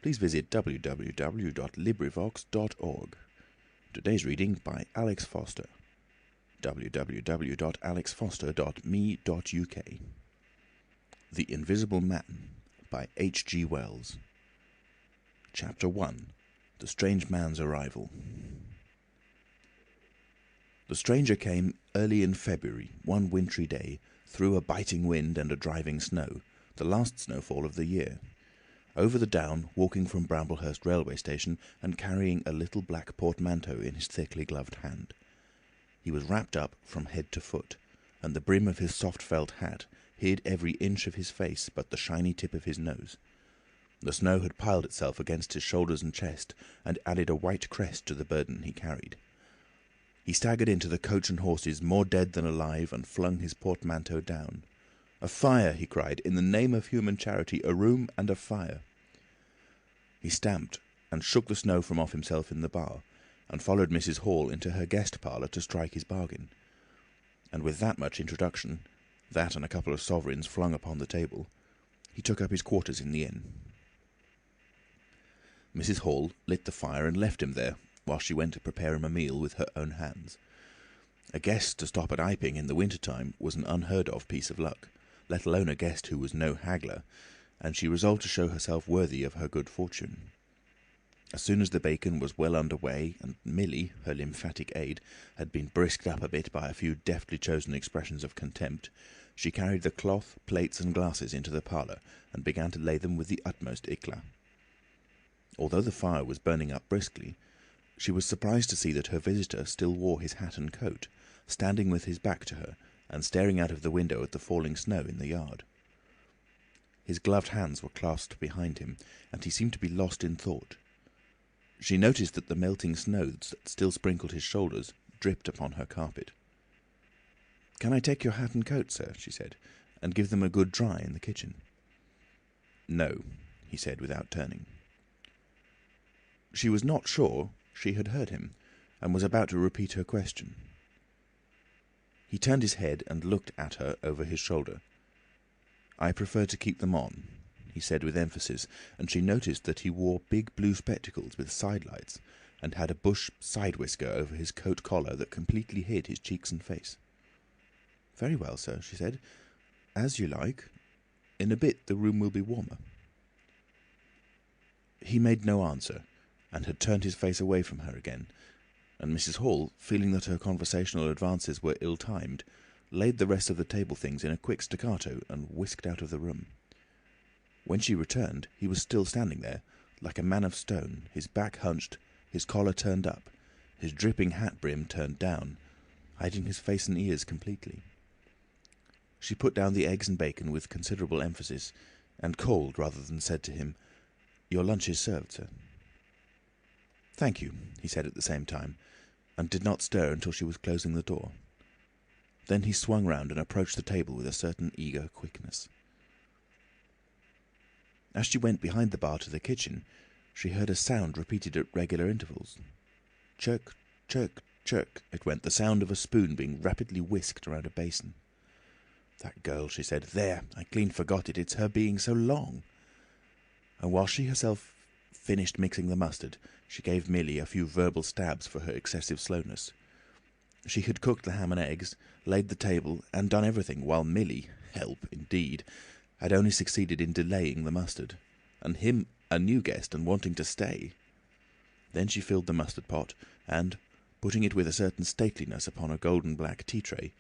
please visit www.librivox.org. Today's reading by Alex Foster. www.alexfoster.me.uk. The Invisible Man by H.G. Wells. Chapter 1. The Strange Man's Arrival. The stranger came early in February, one wintry day, through a biting wind and a driving snow, the last snowfall of the year. Over the down, walking from Bramblehurst railway station and carrying a little black portmanteau in his thickly gloved hand. He was wrapped up from head to foot, and the brim of his soft felt hat hid every inch of his face but the shiny tip of his nose. The snow had piled itself against his shoulders and chest, and added a white crest to the burden he carried. He staggered into the coach and horses, more dead than alive, and flung his portmanteau down. "A fire!" he cried. "In the name of human charity, a room and a fire!" He stamped and shook the snow from off himself in the bar, and followed Mrs. Hall into her guest parlour to strike his bargain. And with that much introduction, that and a couple of sovereigns flung upon the table, he took up his quarters in the inn. Mrs. Hall lit the fire and left him there, while she went to prepare him a meal with her own hands. A guest to stop at Iping in the winter-time was an unheard-of piece of luck, let alone a guest who was no haggler, and she resolved to show herself worthy of her good fortune. As soon as the bacon was well under way, and Milly, her lymphatic aid, had been brisked up a bit by a few deftly chosen expressions of contempt, she carried the cloth, plates, and glasses into the parlour, and began to lay them with the utmost éclat. Although the fire was burning up briskly, she was surprised to see that her visitor still wore his hat and coat, standing with his back to her, and staring out of the window at the falling snow in the yard. His gloved hands were clasped behind him, and he seemed to be lost in thought. She noticed that the melting snow that still sprinkled his shoulders dripped upon her carpet. "Can I take your hat and coat, sir?" she said, "and give them a good dry in the kitchen?" "No," he said without turning. She was not sure she had heard him, and was about to repeat her question. He turned his head and looked at her over his shoulder. "I prefer to keep them on," he said with emphasis, and she noticed that he wore big blue spectacles with sidelights, and had a bush side whisker over his coat collar that completely hid his cheeks and face. "Very well, sir," she said. "As you like. In a bit the room will be warmer." He made no answer, and had turned his face away from her again, and Mrs. Hall, feeling that her conversational advances were ill-timed, laid the rest of the table things in a quick staccato and whisked out of the room. When she returned, he was still standing there, like a man of stone, his back hunched, his collar turned up, his dripping hat brim turned down, hiding his face and ears completely. She put down the eggs and bacon with considerable emphasis, and called rather than said to him, "Your lunch is served, sir." "Thank you," he said at the same time, and did not stir until she was closing the door. Then he swung round and approached the table with a certain eager quickness. As she went behind the bar to the kitchen, she heard a sound repeated at regular intervals. Chirk, chirk, chirk, it went, the sound of a spoon being rapidly whisked around a basin. "That girl," she said. "There, I clean forgot it. It's her being so long." And while she herself finished mixing the mustard, she gave Milly a few verbal stabs for her excessive slowness. She had cooked the ham and eggs, laid the table, and done everything, while Milly, help indeed, had only succeeded in delaying the mustard, and him a new guest and wanting to stay. Then she filled the mustard pot, and, putting it with a certain stateliness upon a golden black tea tray,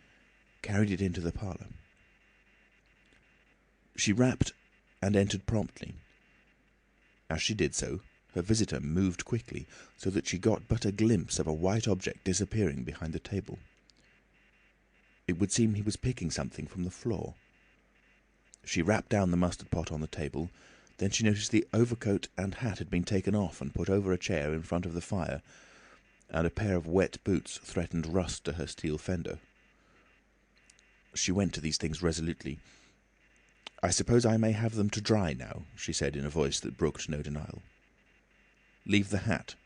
carried it into the parlour. She rapped and entered promptly. As she did so, her visitor moved quickly, so that she got but a glimpse of a white object disappearing behind the table. It would seem he was picking something from the floor. She rapped down the mustard pot on the table, then she noticed the overcoat and hat had been taken off and put over a chair in front of the fire, and a pair of wet boots threatened rust to her steel fender. She went to these things resolutely. "I suppose I may have them to dry now," she said in a voice that brooked no denial. "Leave the hat,"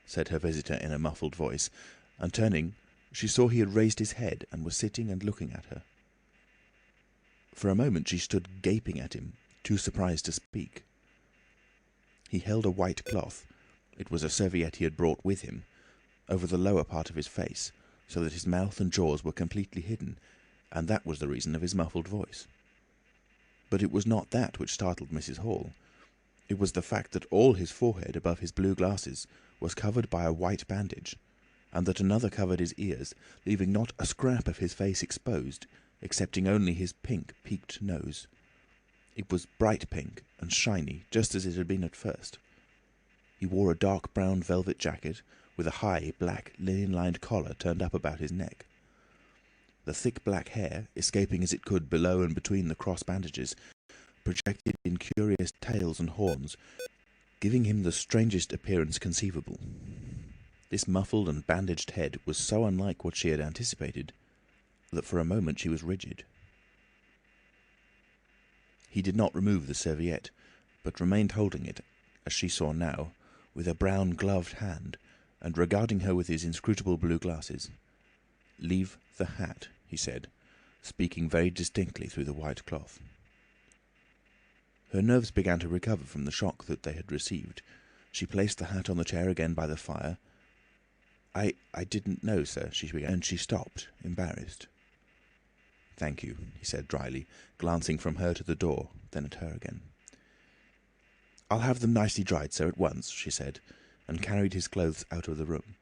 said her visitor in a muffled voice, and turning, she saw he had raised his head and was sitting and looking at her. For a moment she stood gaping at him, too surprised to speak. He held a white cloth—it was a serviette he had brought with him—over the lower part of his face, so that his mouth and jaws were completely hidden, and that was the reason of his muffled voice. But it was not that which startled Mrs. Hall. It was the fact that all his forehead above his blue glasses was covered by a white bandage, and that another covered his ears, leaving not a scrap of his face exposed, excepting only his pink, peaked nose. It was bright pink and shiny, just as it had been at first. He wore a dark brown velvet jacket, with a high, black, linen-lined collar turned up about his neck. The thick black hair, escaping as it could below and between the cross bandages, projected in curious tails and horns, giving him the strangest appearance conceivable. This muffled and bandaged head was so unlike what she had anticipated that for a moment she was rigid. He did not remove the serviette, but remained holding it, as she saw now, with a brown gloved hand, and regarding her with his inscrutable blue glasses. "Leave the hat," he said, speaking very distinctly through the white cloth. Her nerves began to recover from the shock that they had received. She placed the hat on the chair again by the fire. I didn't know, sir," she began, and she stopped, embarrassed. "Thank you," he said dryly, glancing from her to the door, then at her again. "I'll have them nicely dried, sir, at once," she said, and carried his clothes out of the room.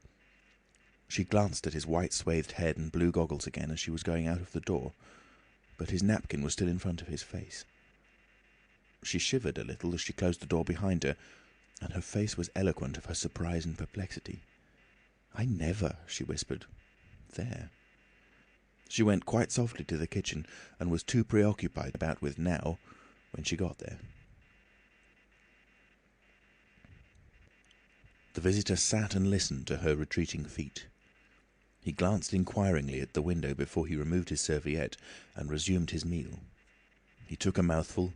She glanced at his white swathed head and blue goggles again as she was going out of the door, but his napkin was still in front of his face. She shivered a little as she closed the door behind her, and her face was eloquent of her surprise and perplexity. "I never," she whispered. "There." She went quite softly to the kitchen, and was too preoccupied about with now when she got there. The visitor sat and listened to her retreating feet. He glanced inquiringly at the window before he removed his serviette and resumed his meal. He took a mouthful,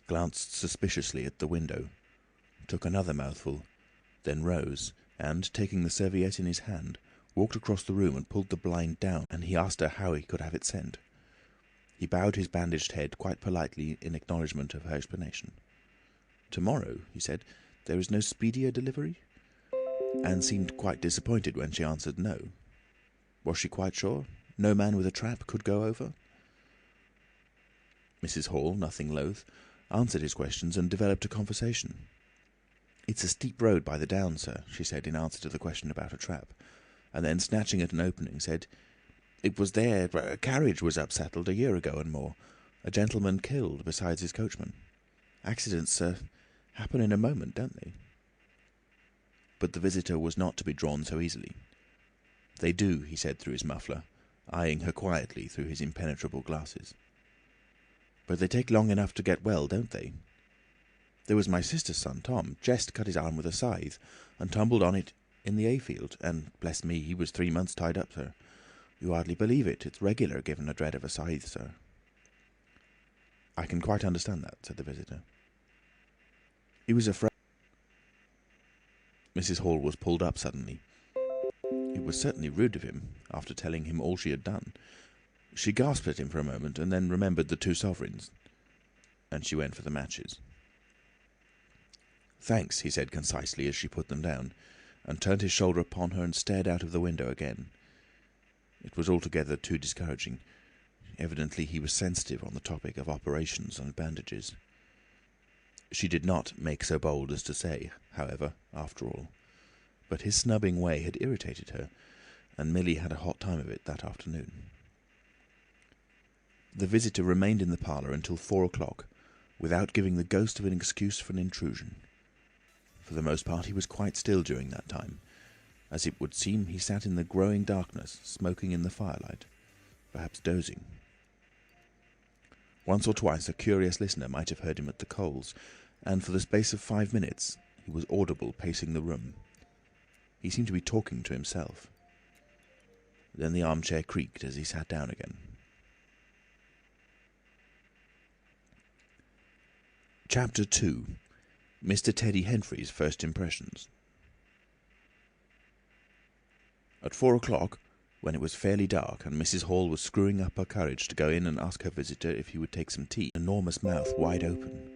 glanced suspiciously at the window, took another mouthful, then rose, and, taking the serviette in his hand, walked across the room and pulled the blind down, and he asked her how he could have it sent. He bowed his bandaged head quite politely in acknowledgment of her explanation. "Tomorrow," he said, "there is no speedier delivery?" and seemed quite disappointed when she answered no. Was she quite sure? No man with a trap could go over? Mrs. Hall, nothing loath, answered his questions and developed a conversation. "It's a steep road by the down, sir," she said in answer to the question about a trap, and then, snatching at an opening, said, "It was there a carriage was upsettled a year ago and more. A gentleman killed, besides his coachman. Accidents, sir, happen in a moment, don't they?" But the visitor was not to be drawn so easily. "They do," he said through his muffler, eyeing her quietly through his impenetrable glasses. "But they take long enough to get well, don't they? There was my sister's son, Tom, just cut his arm with a scythe, and tumbled on it in the hayfield, and, bless me, he was 3 months tied up, sir. You hardly believe it. It's regular, given a dread of a scythe, sir." "I can quite understand that," said the visitor. "He was afraid—" Mrs. Hall was pulled up suddenly. It was certainly rude of him, after telling him all she had done. She gasped at him for a moment, and then remembered the 2 sovereigns, and she went for the matches. "Thanks," he said concisely as she put them down, and turned his shoulder upon her and stared out of the window again. It was altogether too discouraging. Evidently he was sensitive on the topic of operations and bandages. She did not make so bold as to say, however, after all. But his snubbing way had irritated her, and Millie had a hot time of it that afternoon. The visitor remained in the parlour until 4 o'clock, without giving the ghost of an excuse for an intrusion. For the most part he was quite still during that time. As it would seem, he sat in the growing darkness, smoking in the firelight, perhaps dozing. Once or twice a curious listener might have heard him at the coals, and for the space of 5 minutes he was audible pacing the room. He seemed to be talking to himself. Then the armchair creaked as he sat down again. Chapter 2. Mr. Teddy Henfrey's First Impressions. At 4 o'clock, when it was fairly dark and Mrs. Hall was screwing up her courage to go in and ask her visitor if he would take some tea, enormous mouth wide open,